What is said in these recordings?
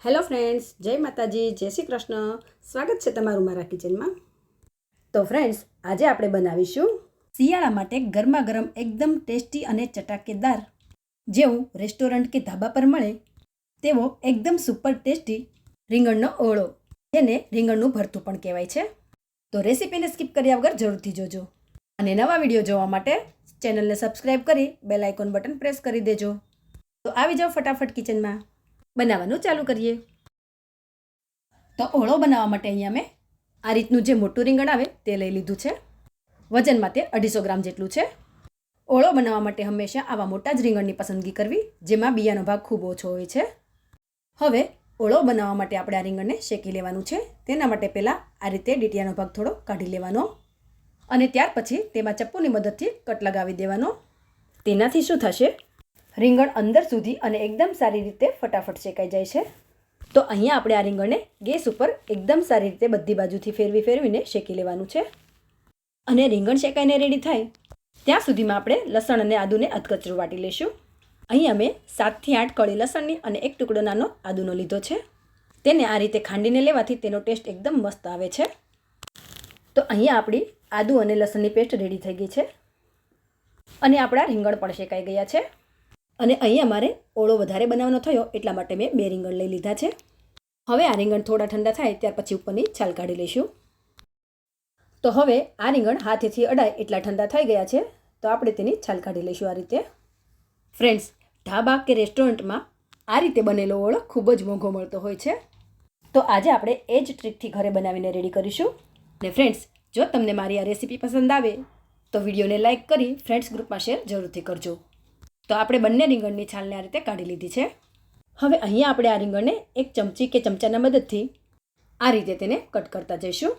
Hello friends, જય માતાજી, જય શ્રી કૃષ્ણ. સ્વાગત છે તમારું મારા કિચનમાં. તો ફ્રેન્ડ્સ, આજે આપણે બનાવીશું શિયાળા માટે ગરમા ગરમ એકદમ ટેસ્ટી અને ચટાકેદાર જેવું રેસ્ટોરન્ટ કે ધાબા પર મળે તેવો એકદમ સુપર ટેસ્ટી રીંગણનો ઓળો, જેને રીંગણનું ભરતું પણ કહેવાય છે. તો રેસીપીને સ્કીપ કર્યા વગર જરૂરથી જોજો અને નવા વિડીયો જોવા માટે ચેનલને સબસ્ક્રાઈબ કરી બેલ આઇકોન બટન પ્રેસ કરી દેજો. તો આવી જાઓ ફટાફટ કિચનમાં. બનાવવાનું ચાલુ કરીએ. તો ઓળો બનાવવા માટે અહીંયા મેં આ રીતનું જે મોટું રીંગણ આવે તે લઈ લીધું છે. વજનમાં તે 250 ગ્રામ જેટલું છે. ઓળો બનાવવા માટે હંમેશા આવા મોટા જ રીંગણની પસંદગી કરવી, જેમાં બિયાનો ભાગ ખૂબ ઓછો હોય છે. હવે ઓળો બનાવવા માટે આપણે આ રીંગણને શેકી લેવાનું છે. તેના માટે પહેલાં આ રીતે ડીટીયાનો ભાગ થોડો કાઢી લેવાનો અને ત્યાર પછી તેમાં ચપ્પુની મદદથી કટ લગાવી દેવાનો. તેનાથી શું થશે, રીંગણ અંદર સુધી અને એકદમ સારી રીતે ફટાફટ શેકાઈ જાય છે. તો અહીંયા આપણે આ રીંગણને ગેસ ઉપર એકદમ સારી રીતે બધી બાજુથી ફેરવીને શેકી લેવાનું છે. અને રીંગણ શેકાઈને રેડી થાય ત્યાં સુધીમાં આપણે લસણ અને આદુને અધકચરું વાટી લઈશું. અહીંયા મેં 7 થી 8 કળી લસણની અને 1 ટુકડો નાનો આદુનો લીધો છે. તેને આ રીતે ખાંડીને લેવાથી તેનો ટેસ્ટ એકદમ મસ્ત આવે છે. તો અહીંયા આપણી આદુ અને લસણની પેસ્ટ રેડી થઈ ગઈ છે અને આપણા રીંગણ પણ શેકાઈ ગયા છે. અને અહીંયા મારે ઓળો વધારે બનાવવાનો થયો એટલા માટે મેં 2 રીંગણ લઈ લીધા છે. હવે આ રીંગણ થોડા ઠંડા થાય ત્યાર પછી ઉપરની છાલ કાઢી લઈશું. તો હવે આ રીંગણ હાથેથી અડાય એટલા ઠંડા થઈ ગયા છે. તો આપણે તેની છાલ કાઢી લઈશું આ રીતે. ફ્રેન્ડ્સ, ઢાબા કે રેસ્ટોરન્ટમાં આ રીતે બનેલો ઓળો ખૂબ જ મોંઘો મળતો હોય છે. તો આજે આપણે એ જ ટ્રીકથી ઘરે બનાવીને રેડી કરીશું. અને ફ્રેન્ડ્સ, જો તમને મારી આ રેસીપી પસંદ આવે તો વિડીયોને લાઇક કરી ફ્રેન્ડ્સ ગ્રુપમાં શેર જરૂરથી કરજો. તો આપણે બંને રીંગણની છાલને આ રીતે કાઢી લીધી છે. હવે અહીંયા આપણે આ રીંગણને એક ચમચી કે ચમચાના મદદથી આ રીતે તેને કટ કરતા જઈશું.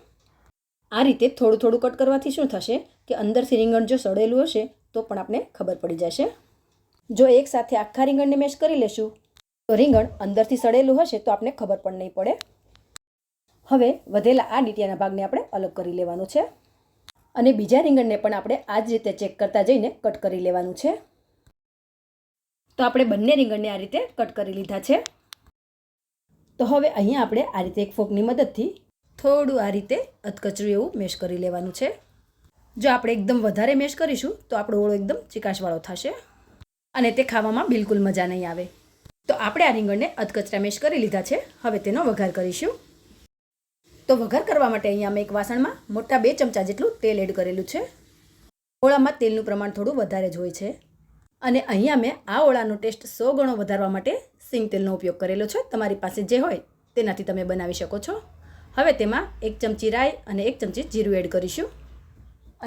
આ રીતે થોડું થોડું કટ કરવાથી શું થશે કે અંદરથી રીંગણ જો સડેલું હશે તો પણ આપણે ખબર પડી જશે. જો એકસાથે આખા રીંગણને મેશ કરી લેશું તો રીંગણ અંદરથી સડેલું હશે તો આપણે ખબર પણ નહીં પડે. હવે વધેલા આ ડીટીયાના ભાગને આપણે અલગ કરી લેવાનું છે અને બીજા રીંગણને પણ આપણે આ જ રીતે ચેક કરતા જઈને કટ કરી લેવાનું છે. તો આપણે બંને રીંગણને આ રીતે કટ કરી લીધા છે. તો હવે અહીંયા આપણે આ રીતે એક ફોકની મદદથી થોડું આ રીતે અધકચરું એવું મેશ કરી લેવાનું છે. જો આપણે એકદમ વધારે મેશ કરીશું તો આપણો ઓળો એકદમ ચીકાશવાળો થશે અને તે ખાવામાં બિલકુલ મજા નહીં આવે. તો આપણે આ રીંગણને અધકચરા મેશ કરી લીધા છે. હવે તેનો વઘાર કરીશું. તો વઘાર કરવા માટે અહીંયા મેં એક વાસણમાં મોટા 2 ચમચા જેટલું તેલ એડ કરેલું છે. ઓળામાં તેલનું પ્રમાણ થોડું વધારે જ હોય છે અને અહીંયા મેં આ ઓળાનો ટેસ્ટ 100 ગણો વધારવા માટે સિંગ તેલનો ઉપયોગ કરેલો છે. તમારી પાસે જે હોય તેનાથી તમે બનાવી શકો છો. હવે તેમાં 1 ચમચી રાઈ અને 1 ચમચી જીરું એડ કરીશું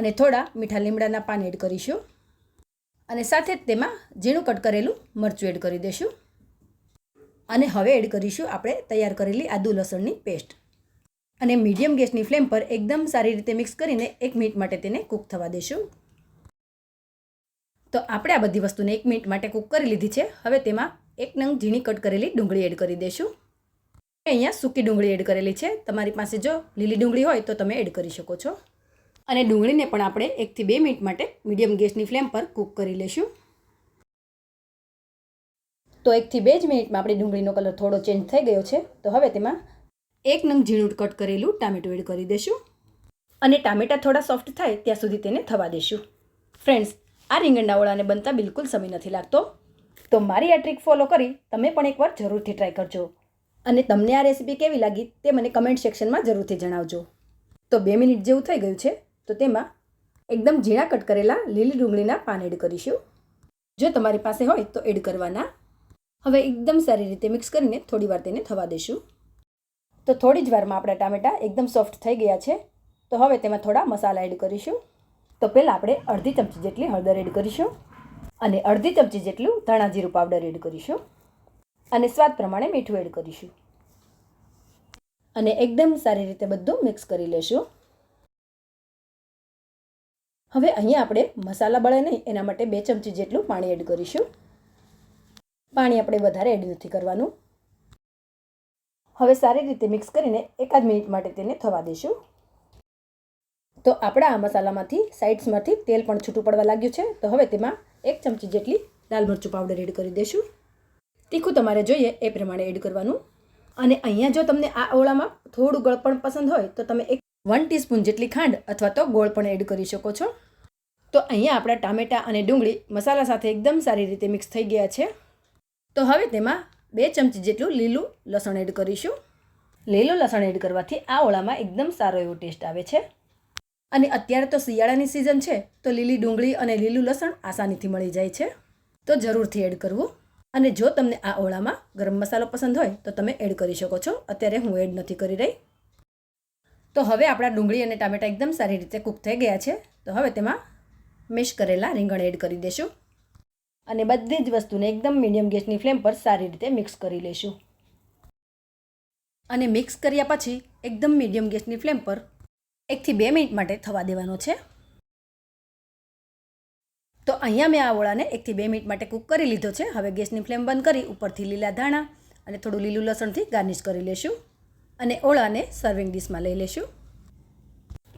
અને થોડા મીઠા લીમડાના પાન એડ કરીશું અને સાથે જ તેમાં ઝીણું કટ કરેલું મરચું એડ કરી દઈશું. અને હવે એડ કરીશું આપણે તૈયાર કરેલી આદુ લસણની પેસ્ટ અને મીડિયમ ગેસની ફ્લેમ પર એકદમ સારી રીતે મિક્સ કરીને 1 મિનિટ માટે તેને કૂક થવા દઈશું. તો આપણે આ બધી વસ્તુને 1 મિનિટ માટે કૂક કરી લીધી છે. હવે તેમાં 1 નંગ ઝીણી કટ કરેલી ડુંગળી એડ કરી દઈશું. અહીંયા સૂકી ડુંગળી એડ કરેલી છે. તમારી પાસે જો લીલી ડુંગળી હોય તો તમે એડ કરી શકો છો. અને ડુંગળીને પણ આપણે 1 થી 2 મિનિટ માટે મીડિયમ ગેસની ફ્લેમ પર કૂક કરી લઈશું. તો 1 થી 2 જ મિનિટમાં આપણી ડુંગળીનો કલર થોડો ચેન્જ થઈ ગયો છે. તો હવે તેમાં 1 નંગ ઝીણું કટ કરેલું ટામેટું એડ કરી દઈશું અને ટામેટા થોડા સોફ્ટ થાય ત્યાં સુધી તેને થવા દઈશું. ફ્રેન્ડ્સ, આ રીંગણના ઓળાને બનતા બિલકુલ સમય નથી લાગતો. તો મારી આ ટ્રીક ફોલો કરી તમે પણ એકવાર જરૂરથી ટ્રાય કરજો અને તમને આ રેસીપી કેવી લાગી તે મને કમેન્ટ સેક્શનમાં જરૂરથી જણાવજો. તો 2 મિનિટ જેવું થઈ ગયું છે. તો તેમાં એકદમ ઝીણા કટ કરેલા લીલી ડુંગળીના પાન એડ કરીશું. જો તમારી પાસે હોય તો એડ કરવાના. હવે એકદમ સારી રીતે મિક્સ કરીને થોડી વાર તેને થવા દઈશું. તો થોડી જ વારમાં આપણા ટામેટા એકદમ સોફ્ટ થઈ ગયા છે. તો હવે તેમાં થોડા મસાલા એડ કરીશું. તો પહેલાં આપણે અડધી ચમચી જેટલી હળદર એડ કરીશું અને અડધી ચમચી જેટલું ધાણા જીરું પાવડર એડ કરીશું અને સ્વાદ પ્રમાણે મીઠું એડ કરીશું અને એકદમ સારી રીતે બધું મિક્સ કરી લેશું. હવે અહીંયા આપણે મસાલા બળે નહીં એના માટે 2 ચમચી જેટલું પાણી એડ કરીશું. પાણી આપણે વધારે એડ નથી કરવાનું. હવે સારી રીતે મિક્સ કરીને 1 મિનિટ માટે તેને થવા દઈશું. તો આપણા આ મસાલામાંથી સાઇડ્સમાંથી તેલ પણ છૂટું પડવા લાગ્યું છે. તો હવે તેમાં 1 ચમચી જેટલી લાલ મરચું પાવડર એડ કરી દઈશું. તીખું તમારે જોઈએ એ પ્રમાણે એડ કરવાનું. અને અહીંયા જો તમને આ ઓળામાં થોડું ગળપણ પસંદ હોય તો તમે 1 ટીસ્પૂન જેટલી ખાંડ અથવા તો ગોળ પણ એડ કરી શકો છો. તો અહીંયા આપણા ટામેટાં અને ડુંગળી મસાલા સાથે એકદમ સારી રીતે મિક્સ થઈ ગયા છે. તો હવે તેમાં 2 ચમચી જેટલું લીલું લસણ એડ કરીશું. લીલું લસણ એડ કરવાથી આ ઓળામાં એકદમ સારો એવો ટેસ્ટ આવે છે. અને અત્યારે તો શિયાળાની સિઝન છે તો લીલી ડુંગળી અને લીલું લસણ આસાનીથી મળી જાય છે. તો જરૂરથી એડ કરવું. અને જો તમને આ ઓળામાં ગરમ મસાલો પસંદ હોય તો તમે એડ કરી શકો છો. અત્યારે હું એડ નથી કરી રહી. તો હવે આપણા ડુંગળી અને ટામેટાં એકદમ સારી રીતે કૂક થઈ ગયા છે. તો હવે તેમાં મેશ કરેલા રીંગણ એડ કરી દઈશું. અને બધી જ વસ્તુને એકદમ મીડિયમ ગેસની ફ્લેમ પર સારી રીતે મિક્સ કરી લઈશું. અને મિક્સ કર્યા પછી એકદમ મીડિયમ ગેસની ફ્લેમ પર 1 થી 2 મિનિટ માટે થવા દેવાનો છે. તો અહીંયા મેં આ ઓળાને 1 થી 2 મિનિટ માટે કૂક કરી લીધો છે. હવે ગેસની ફ્લેમ બંધ કરી ઉપરથી લીલા ધાણા અને થોડું લીલું લસણથી ગાર્નિશ કરી લેશું. અને ઓળાને સર્વિંગ ડીશમાં લઈ લેશું.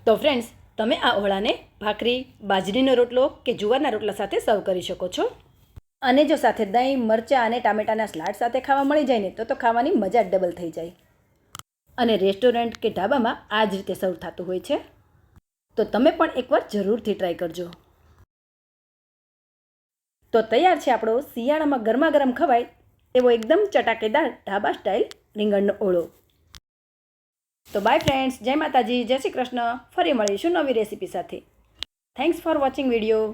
તો ફ્રેન્ડ્સ, તમે આ ઓળાને ભાખરી, બાજરીનો રોટલો કે જુવારના રોટલા સાથે સર્વ કરી શકો છો. અને જો સાથે દહીં, મરચાં અને ટામેટાના સ્લાડ સાથે ખાવા મળી જાય ને તો ખાવાની મજા ડબલ થઈ જાય. અને રેસ્ટોરન્ટ કે ઢાબામાં આ જ રીતે સર્વ થતું હોય છે. તો તમે પણ એકવાર જરૂરથી ટ્રાય કરજો. તો તૈયાર છે આપણો શિયાળામાં ગરમા ગરમ ખવાય એવો એકદમ ચટાકેદાર ઢાબા સ્ટાઇલ રીંગણનો ઓળો. તો બાય ફ્રેન્ડ્સ, જય માતાજી, જય શ્રી કૃષ્ણ. ફરી મળીશું નવી રેસીપી સાથે. Thanks for watching video.